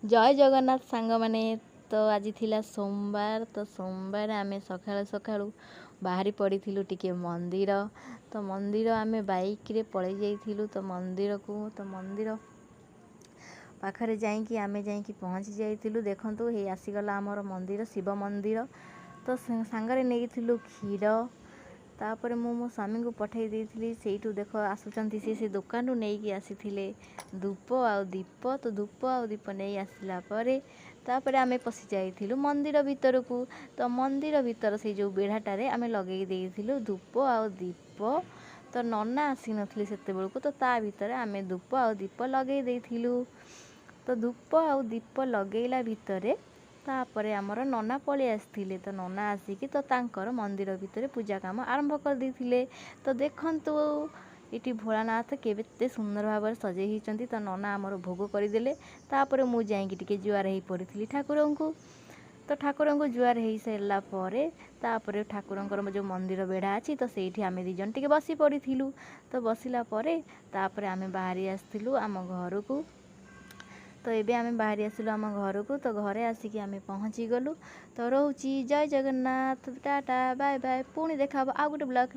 जय जगन्नाथ सांग माने। तो आज थिला सोमवार। तो सोमवार आमे सकाळु सकाळु बाहरी पड़िथिलु टिके मंदिर। तो मंदिर आमे बाइक रे पळै जाइथिलु। तो मंदिर को तो मंदिर पाखरे जाइकी आमे जाइकी पहुँची जाइथिलु। देखंतु हे आसीगला हमर मंदिर शिव मंदिर। तो सांगरे नेइथिलु क्षीर। तापर मो स्वामी को पठै देइथिली। सेइठु देख आसुचंती से दुकान नेइकी आसीथिले धूप आ दीप। तो धूप आ दीप नहीं आसला परे तापर आमे पशि जाइथिलु मंदिर भितर को। तो मंदिर भितर से जो बेढ़ाटारे आमे लगेई देइथिलु धूप आ दीप। तो नना आसी नथिले सेते बेलको। तो ता भितर आमे धूप आ दीप लगेई देइथिलु। तो धूप आ दीप लगेइला भितरे तापरे आमर नना पळै आसथिले। तो नना आसिकी तो तांकर मंदिर भितर पूजा काम आरंभ कर देइथिले। तो देखंतु इटी भोलानाथ केते सुंदर भाव सजे हिचंती। तो नना आमर भोग करदेले। तापर मु जाइकी टिके जुआर हेई पड़िथिली ठाकुरंकु। तो ठाकुरंकु जुआर हेई सारला परे तापर ठाकुरंकर जो मंदिर बेढ़ा अछि तो सेठी आमे दी जन टिके बसी पड़िथिलु। तो बसिला परे तापर आमे बाहरी आसथिलु आम घर को। तो एबे आमे बाहरी आसिलु आम घर को। तो घरे आसिकी आमे पहुँची गलु। तो रहउची जय जगन्नाथ टाटा बाय बाय। पुणी देखा आ गोटे ब्लॉग।